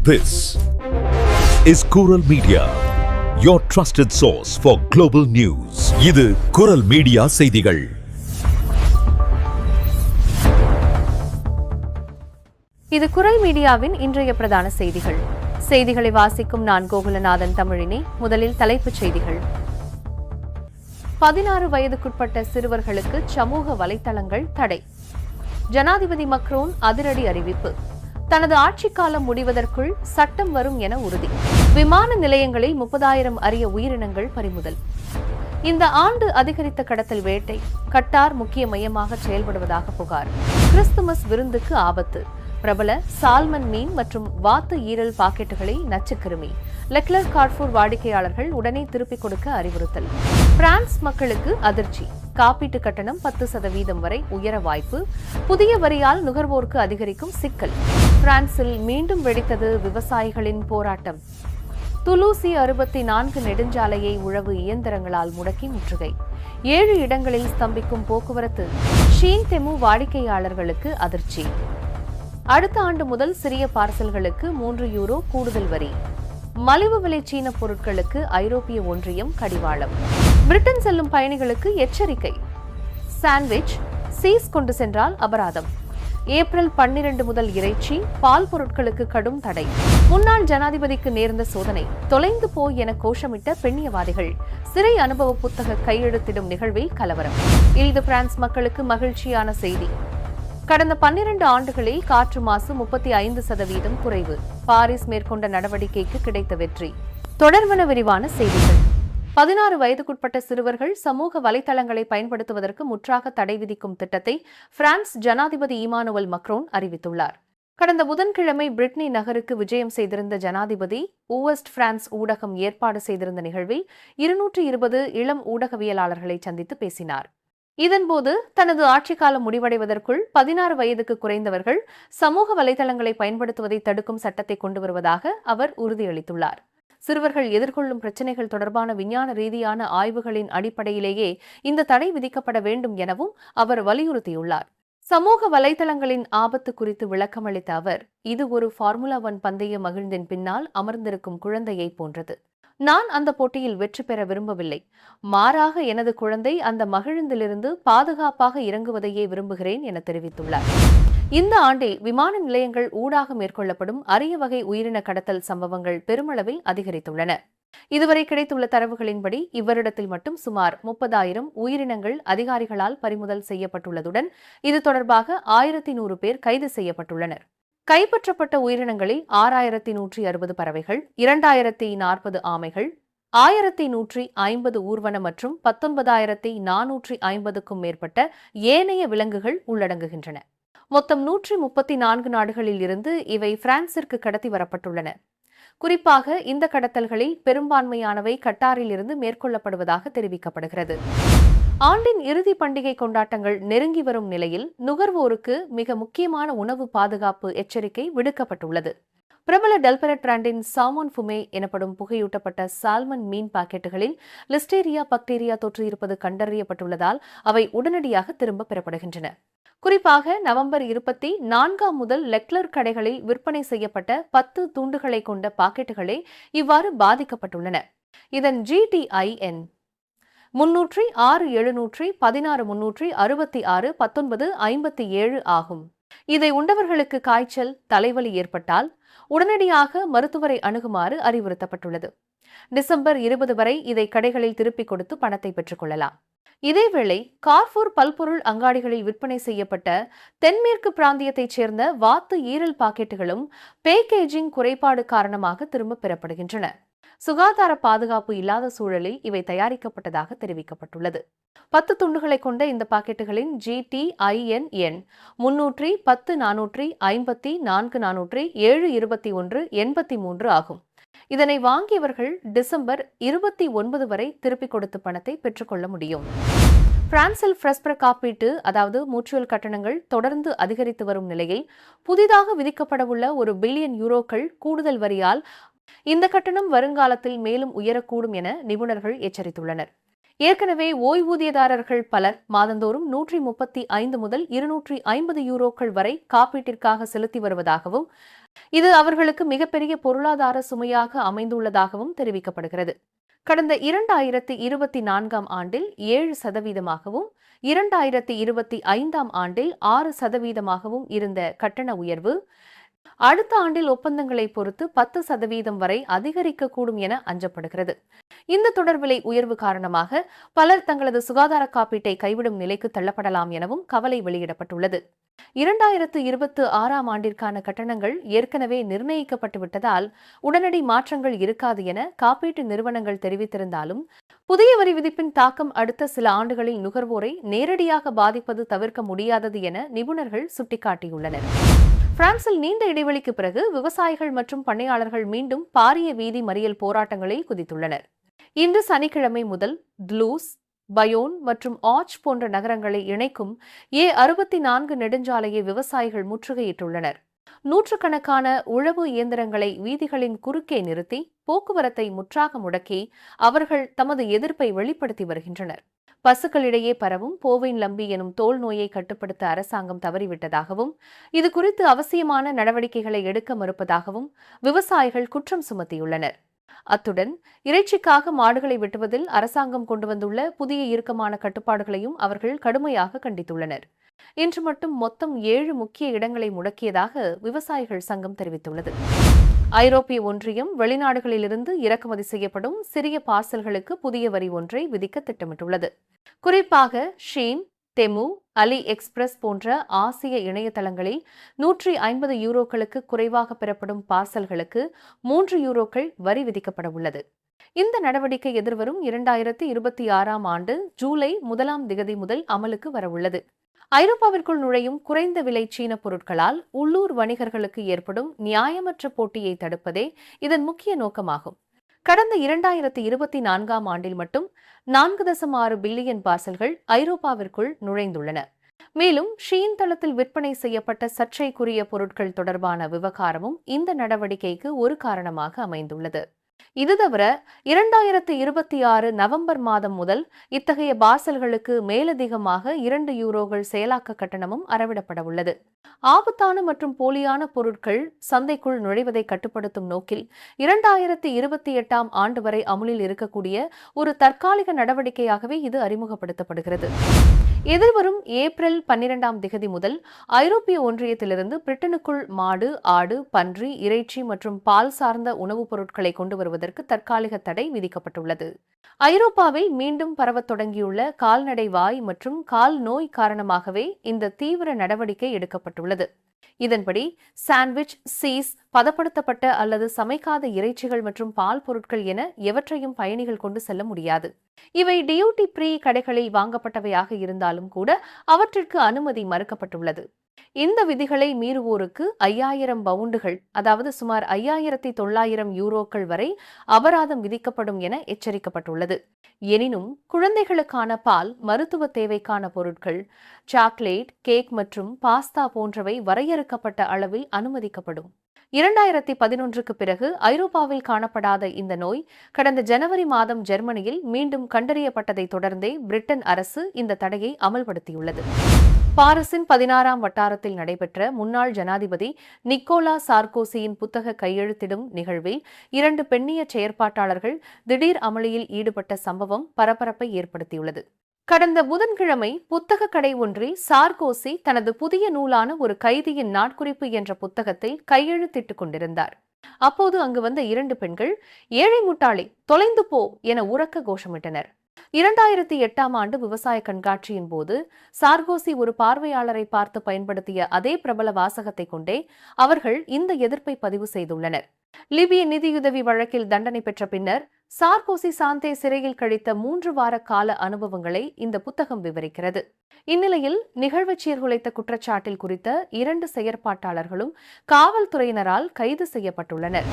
This is Kural Media, your trusted source for global news. இது குரல் media செய்திகள். இது குரல் மீடியாவின் இன்றைய பிரதான செய்திகள். செய்திகளை வாசிக்கும் நான் கோகுலநாதன் தமிழினி. முதலில் தலைப்புச் செய்திகள். 16 வயதுக்குட்பட்ட சிறுவர்களுக்கு சமூக வலைதளங்கள் தடை. ஜனாதிபதி மக்ரோன் அதிரடி அறிவிப்பு. தனது ஆட்சிக் காலம் முடிவதற்குள் சட்டம் வரும் என உறுதி. விமான நிலையங்களில் 30,000 அரிய உயிரினங்கள் பறிமுதல். இந்த ஆண்டு அதிகரித்த கடத்தல் வேட்டை. கட்டார் முக்கிய மையமாக செயல்படுவதாக புகார். கிறிஸ்துமஸ் விருந்துக்கு ஆபத்து. பிரபல சால்மன் மீன் மற்றும் வாத்து ஈரல் பாக்கெட்டுகளை நச்சுக்கிருமி. லெக்லர் கார்ஃபூர் வாடிக்கையாளர்கள் உடனே திருப்பிக் கொடுக்க அறிவுறுத்தல். பிரான்ஸ் மக்களுக்கு அதிர்ச்சி. காப்பீட்டு கட்டணம் 10% வரை உயர வாய்ப்பு. புதிய வரியால் நுகர்வோருக்கு அதிகரிக்கும் சிக்கல். பிரான்சில் மீண்டும் வெடித்தது விவசாயிகளின் போராட்டம். துலூசி 64 நெடுஞ்சாலையை உழவு இயந்திரங்களால் முடக்கி முற்றுகை. 7 இடங்களில் ஸ்தம்பிக்கும் போக்குவரத்து. ஷீன் தெமு வாடிக்கையாளர்களுக்கு அதிர்ச்சி. அடுத்த ஆண்டு முதல் சிறிய பார்சல்களுக்கு 3 யூரோ கூடுதல் வரி. மலிவு விலை சீன பொருட்களுக்கு ஐரோப்பிய ஒன்றியம் கடிவாளம். பிரிட்டன் செல்லும் பயணிகளுக்கு எச்சரிக்கை. சாண்ட்விச் சீஸ் கொண்டு சென்றால் அபராதம். ஏப்ரல் 12 முதல் இறைச்சி பால் பொருட்களுக்கு கடும் தடை. முன்னாள் ஜனாதிபதிக்கு நேர்ந்த சோதனை. தொலைந்து போய் என கோஷமிட்ட பெண்ணியவாதிகள். சிறை அனுபவ புத்தக கையெழுத்திடும் நிகழ்வில் கலவரம். இது பிரான்ஸ் மக்களுக்கு மகிழ்ச்சியான செய்தி. கடந்த 12 ஆண்டுகளில் காற்று மாசு 35% குறைவு. பாரிஸ் மேற்கொண்ட நடவடிக்கைக்கு கிடைத்த வெற்றி. தொடர்வன விரிவான செய்திகள். 16 வயதுக்குட்பட்ட சிறுவர்கள் சமூக வலைதளங்களை பயன்படுத்துவதற்கு முற்றாக தடை விதிக்கும் திட்டத்தை பிரான்ஸ் ஜனாதிபதி இமானுவல் மக்ரோன் அறிவித்துள்ளார். கடந்த புதன்கிழமை பிரிட்னி நகருக்கு விஜயம் செய்திருந்த ஜனாதிபதி ஊவெஸ்ட் பிரான்ஸ் ஊடகம் ஏற்பாடு செய்திருந்த நிகழ்வில் 220 இளம் ஊடகவியலாளர்களை சந்தித்து பேசினார். இதன்போது தனது ஆட்சிக்காலம் முடிவடைவதற்குள் 16 வயதுக்கு குறைந்தவர்கள் சமூக வலைதளங்களை பயன்படுத்துவதை தடுக்கும் சட்டத்தை கொண்டு வருவதாக அவர் உறுதியளித்துள்ளார். சிறுவர்கள் எதிர்கொள்ளும் பிரச்சினைகள் தொடர்பான விஞ்ஞான ரீதியான ஆய்வுகளின் அடிப்படையிலேயே இந்த தடை விதிக்கப்பட வேண்டும் எனவும் அவர் வலியுறுத்தியுள்ளார். சமூக வலைதளங்களின் ஆபத்து குறித்து விளக்கமளித்த அவர், இது ஒரு ஃபார்முலா 1 பந்தய மகிழ்ந்தின் பின்னால் அமர்ந்திருக்கும் குழந்தையை போன்றது. நான் அந்த போட்டியில் வெற்றி பெற விரும்பவில்லை. மாறாக எனது குழந்தை அந்த மகிழ்ந்திலிருந்து பாதுகாப்பாக இறங்குவதையே விரும்புகிறேன் என தெரிவித்துள்ளார். இந்த ஆண்டில் விமான நிலையங்கள் ஊடாக மேற்கொள்ளப்படும் அரிய வகை உயிரின கடத்தல் சம்பவங்கள் பெருமளவில் அதிகரித்துள்ளன. இதுவரை கிடைத்துள்ள தரவுகளின்படி இவ்வருடத்தில் மட்டும் சுமார் 30,000 உயிரினங்கள் அதிகாரிகளால் பறிமுதல் செய்யப்பட்டுள்ளதுடன் இது தொடர்பாக 1100 பேர் கைது செய்யப்பட்டுள்ளனர். கைப்பற்றப்பட்ட உயிரினங்களில் 6,160 பறவைகள், 2,040 ஆமைகள், 1,150 ஊர்வன மற்றும் 19,450க்கும் மேற்பட்ட ஏனைய விலங்குகள் உள்ளடங்குகின்றன. மொத்தம் 134 நாடுகளில் இருந்து இவை பிரான்சிற்கு கடத்தி வரப்பட்டுள்ளன. குறிப்பாக இந்த கடத்தல்களில் பெரும்பான்மையானவை கட்டாரில் இருந்து மேற்கொள்ளப்படுவதாக தெரிவிக்கப்படுகிறது. ஆண்டின் இறுதி பண்டிகை கொண்டாட்டங்கள் நெருங்கி வரும் நிலையில் நுகர்வோருக்கு மிக முக்கியமான உணவு பாதுகாப்பு எச்சரிக்கை விடுக்கப்பட்டுள்ளது. பிரபல டெல்பெரட் பிராண்டின் சால்மன் ஃபுமே எனப்படும் புகையூட்டப்பட்ட சால்மன் மீன் பாக்கெட்டுகளில் லிஸ்டேரியா பாக்டீரியா தொற்று இருப்பது கண்டறியப்பட்டுள்ளதால் அவை உடனடியாக திரும்ப பெறப்படுகின்றன. குறிப்பாக நவம்பர் 24 முதல் லெக்லர் கடைகளில் விற்பனை செய்யப்பட்ட 10 துண்டுகளை கொண்ட பாக்கெட்டுகளே இவ்வாறு பாதிக்கப்பட்டுள்ளன. இதன் GTIN 306,716,366,1957 ஆகும். இதை உண்டவர்களுக்கு காய்ச்சல், தலைவலி ஏற்பட்டால் உடனடியாக மருத்துவரை அணுகுமாறு அறிவுறுத்தப்பட்டுள்ளது. டிசம்பர் 20 வரை இதை கடைகளில் திருப்பிக் கொடுத்து பணத்தை பெற்றுக் கொள்ளலாம். இதேவேளை கார்ஃபூர் பல்பொருள் அங்காடிகளில் விற்பனை செய்யப்பட்ட தென்மேற்கு பிராந்தியத்தைச் சேர்ந்த வாத்து ஈரல் பாக்கெட்டுகளும் பேக்கேஜிங் குறைபாடு காரணமாக திரும்ப பெறப்படுகின்றன. சுகாதார பாதுகாப்பு இல்லாத சூழலில் இவை தயாரிக்கப்பட்டதாக தெரிவிக்கப்பட்டுள்ளது. 10 துண்டுகளை கொண்ட இந்த பாக்கெட்டுகளின் GTIN எண் 310,454,721,83 ஆகும். இதனை வாங்கியவர்கள் டிசம்பர் 29 வரை திருப்பிக் கொடுத்து பணத்தை பெற்றுக்கொள்ள முடியும். பிரான்சில் ஃப்ரெஸ்பர் காப்பீட்டு அதாவது மூச்சுவல் கட்டணங்கள் தொடர்ந்து அதிகரித்து வரும் நிலையில் புதிதாக விதிக்கப்படவுள்ள 1 பில்லியன் யூரோக்கள் கூடுதல் வரியால் இந்த கட்டணம் வருங்காலத்தில் மேலும் உயரக்கூடும் என நிபுணர்கள் எச்சரித்துள்ளனர். ஏற்கனவே ஓய்வூதியதாரர்கள் பலர் மாதந்தோறும் 135 முதல் 250 யூரோக்கள் வரை காப்பீட்டிற்காக செலுத்தி வருவதாகவும் இது அவர்களுக்கு மிகப்பெரிய பொருளாதார சுமையாக அமைந்துள்ளதாகவும் தெரிவிக்கப்படுகிறது. கடந்த 2024ஆம் ஆண்டில் 7%, 2025ஆம் ஆண்டில் 6%, இருந்த கட்டண உயர்வு அடுத்த ஆண்டில் ஒப்பந்தங்களை பொறுத்து 10% வரை அதிகரிக்கக்கூடும் என அஞ்சப்படுகிறது. இந்த தொடர் விலை உயர்வு காரணமாக பலர் தங்களது சுகாதார காப்பீட்டை கைவிடும் நிலைக்கு தள்ளப்படலாம் எனவும் கவலை வெளியிடப்பட்டுள்ளது. 2026ஆம் ஆண்டிற்கான கட்டணங்கள் ஏற்கனவே நிர்ணயிக்கப்பட்டுவிட்டதால் உடனடி மாற்றங்கள் இருக்காது என காப்பீட்டு நிறுவனங்கள் தெரிவித்திருந்தாலும், புதிய வரி விதிப்பின் தாக்கம் அடுத்த சில ஆண்டுகளில் நுகர்வோரை நேரடியாக பாதிப்பது தவிர்க்க முடியாதது என நிபுணர்கள் சுட்டிக்காட்டியுள்ளனர். பிரான்சில் நீண்ட இடைவெளிக்கு பிறகு விவசாயிகள் மற்றும் பண்ணையாளர்கள் மீண்டும் பாரிய வீதி மறியல் போராட்டங்களில் குதித்துள்ளனர். இன்று சனிக்கிழமை முதல் த்லூஸ், பயோன் மற்றும் ஆச் போன்ற நகரங்களை இணைக்கும் A64 நெடுஞ்சாலையை விவசாயிகள் முற்றுகையிட்டுள்ளனர். நூற்றுக்கணக்கான உழவு இயந்திரங்களை வீதிகளின் குறுக்கே நிறுத்தி போக்குவரத்தை முற்றாக முடக்கி அவர்கள் தமது எதிர்ப்பை வெளிப்படுத்தி வருகின்றனர். பசுக்களிடையே பரவும் போவைன் லம்பி எனும் தோல் நோயை கட்டுப்படுத்த அரசாங்கம் தவறிவிட்டதாகவும், இது குறித்து அவசியமான நடவடிக்கைகளை எடுக்க மறுப்பதாகவும் விவசாயிகள் குற்றம் சுமத்தியுள்ளனர். அத்துடன் இறைச்சிக்காக மாடுகளை வெட்டுவதில் அரசாங்கம் கொண்டு வந்துள்ள புதிய இறுக்கமான கட்டுப்பாடுகளையும் அவர்கள் கடுமையாக கண்டித்துள்ளனர். இன்று மட்டும் மொத்தம் 7 முக்கிய இடங்களை முடக்கியதாக விவசாயிகள் சங்கம் தெரிவித்துள்ளது. ஐரோப்பிய ஒன்றியம் வெளிநாடுகளிலிருந்து இறக்குமதி செய்யப்படும் சிறிய பார்சல்களுக்கு புதிய வரி ஒன்றை விதிக்க திட்டமிட்டுள்ளது. குறிப்பாக ஷீன், தெமு, அலி எக்ஸ்பிரஸ் போன்ற ஆசிய இணையதளங்களில் 150 யூரோக்களுக்கு குறைவாக பெறப்படும் பார்சல்களுக்கு 3 யூரோக்கள் வரி விதிக்கப்பட உள்ளது. இந்த நடவடிக்கை எதிர்வரும் 2026ஆம் ஆண்டு ஜூலை 1ஆம் திகதி முதல் அமலுக்கு வரவுள்ளது. ஐரோப்பாவிற்குள் நுழையும் குறைந்த விலை சீன பொருட்களால் உள்ளூர் வணிகர்களுக்கு ஏற்படும் நியாயமற்ற போட்டியை தடுப்பதே இதன் முக்கிய நோக்கமாகும். கடந்த 2024ஆம் ஆண்டில் மட்டும் 4.6 பில்லியன் பார்சல்கள் ஐரோப்பாவிற்குள் நுழைந்துள்ளன. மேலும் ஷீன் தளத்தில் விற்பனை செய்யப்பட்ட சர்ச்சைக்குரிய பொருட்கள் தொடர்பான விவகாரமும் இந்த நடவடிக்கைக்கு ஒரு காரணமாக அமைந்துள்ளது. இது தவிர 2026 நவம்பர் மாதம் முதல் இத்தகைய பார்சல்களுக்கு மேலதிகமாக 2 யூரோக்கள் செயலாக்க கட்டணமும் அறவிடப்பட உள்ளது. ஆபத்தான மற்றும் போலியான பொருட்கள் சந்தைக்குள் நுழைவதை கட்டுப்படுத்தும் நோக்கில் 2028ஆம் ஆண்டு வரை அமுலில் இருக்கக்கூடிய ஒரு தற்காலிக நடவடிக்கையாகவே இது அறிமுகப்படுத்தப்படுகிறது. எதிர்வரும் ஏப்ரல் 12ஆம் திகதி முதல் ஐரோப்பிய ஒன்றியத்திலிருந்து பிரிட்டனுக்குள் மாடு, ஆடு, பன்றி, இறைச்சி மற்றும் பால் சார்ந்த உணவுப் பொருட்களை கொண்டு வருவதற்கு தற்காலிக தடை விதிக்கப்பட்டுள்ளது. ஐரோப்பாவில் மீண்டும் பரவத் தொடங்கியுள்ள கால்நடை வாய் மற்றும் கால் நோய் காரணமாகவே இந்த தீவிர நடவடிக்கை எடுக்கப்பட்டுள்ளது. இதன்படி சாண்ட்விச், சீஸ், பதப்படுத்தப்பட்ட அல்லது சமைக்காத இறைச்சிகள் மற்றும் பால் பொருட்கள் என எவற்றையும் பயணிகள் கொண்டு செல்ல முடியாது. இவை டியூட்டி ஃப்ரீ கடைகளில் வாங்கப்பட்டவையாக இருந்தாலும் கூட அவற்றிற்கு அனுமதி மறுக்கப்பட்டுள்ளது. இந்த விதிகளை மீறுவோருக்கு 5000 பவுண்டுகள், அதாவது சுமார் 5900 யூரோக்கள் வரை அபராதம் விதிக்கப்படும் என எச்சரிக்கப்பட்டுள்ளது. எனினும் குழந்தைகளுக்கான பால், மருத்துவ தேவைக்கான பொருட்கள், சாக்லேட், கேக் மற்றும் பாஸ்தா போன்றவை வரையறுக்கப்பட்ட அளவில் அனுமதிக்கப்படும். 2011க்கு பிறகு ஐரோப்பாவில் காணப்படாத இந்த நோய் கடந்த ஜனவரி மாதம் ஜெர்மனியில் மீண்டும் கண்டறியப்பட்டதை தொடர்ந்தே பிரிட்டன் அரசு இந்த தடையை அமல்படுத்தியுள்ளது. பாரிஸின் 16ஆம் வட்டாரத்தில் நடைபெற்ற முன்னாள் ஜனாதிபதி நிக்கோலா சார்கோசியின் புத்தக கையெழுத்திடும் நிகழ்வில் 2 பெண்ணிய செயற்பாட்டாளர்கள் திடீர் அமளியில் ஈடுபட்ட சம்பவம் பரபரப்பை ஏற்படுத்தியுள்ளது. கடந்த புதன்கிழமை புத்தக கடை ஒன்றில் சார்கோசி தனது புதிய நூலான ஒரு கைதியின் நாட்குறிப்பு என்ற புத்தகத்தில் கையெழுத்திட்டுக் கொண்டிருந்தார். அப்போது அங்கு வந்த 2 பெண்கள், "ஏழை முட்டாளே, தொலைந்து போ" என உரக்க கோஷமிட்டனர். 2008ஆம் ஆண்டு விவசாய கண்காட்சியின் போது சார்கோசி ஒரு பார்வையாளரை பார்த்து பயன்படுத்திய அதே பிரபல வாசகத்தை கொண்டே அவர்கள் இந்த எதிர்ப்பை பதிவு செய்துள்ளனர். லிபிய நிதியுதவி வழக்கில் தண்டனை பெற்ற பின்னர் சார்கோசி சாந்தே சிறையில் கழித்த 3 வார கால அனுபவங்களை இந்த புத்தகம் விவரிக்கிறது. இந்நிலையில் நிகழ்வை சீர்குலைத்த குற்றச்சாட்டில் குறித்த 2 செயற்பாட்டாளர்களும் காவல்துறையினரால் கைது செய்யப்பட்டுள்ளனர்.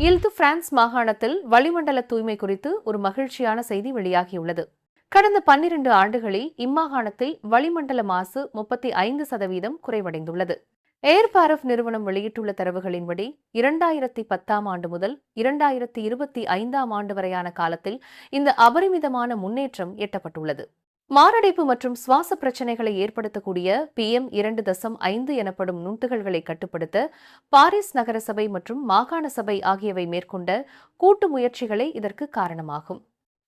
இல்து பிரான்ஸ் மாகாணத்தில் வளிமண்டல தூய்மை குறித்து ஒரு மகிழ்ச்சியான செய்தி வெளியாகியுள்ளது. கடந்த 12 ஆண்டுகளில் இம்மாகாணத்தில் வளிமண்டல மாசு 35% குறைவடைந்துள்ளது. ஏர்பாரஃப் நிறுவனம் வெளியிட்டுள்ள தரவுகளின்படி 2010ஆம் ஆண்டு முதல் 2025ஆம் ஆண்டு வரையான காலத்தில் இந்த அபரிமிதமான முன்னேற்றம் எட்டப்பட்டுள்ளது. மாரடைப்பு மற்றும் சுவாச பிரச்சினைகளை ஏற்படுத்தக்கூடிய PM2.5 எனப்படும் நுண்துகள்களை கட்டுப்படுத்த பாரிஸ் நகரசபை மற்றும் மாகாண சபை ஆகியவை மேற்கொண்ட கூட்டு முயற்சிகளே இதற்கு காரணமாகும்.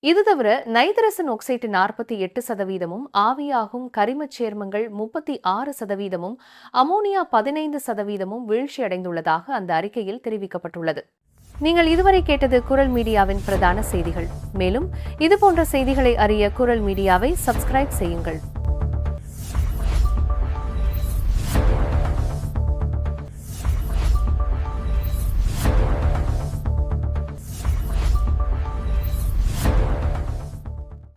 இது தவிர நைதரசன் ஆக்சைடு 48%, ஆவியாகும் கரிமச் சேர்மங்கள் 36%, அமோனியா 15% வீழ்ச்சியடைந்துள்ளதாக அந்த அறிக்கையில் தெரிவிக்கப்பட்டுள்ளது. நீங்கள் இதுவரை கேட்டது குரல் மீடியாவின் பிரதான செய்திகள். மேலும் இதுபோன்ற செய்திகளை அறிய குரல் மீடியாவை சப்ஸ்கிரைப் செய்யுங்கள்.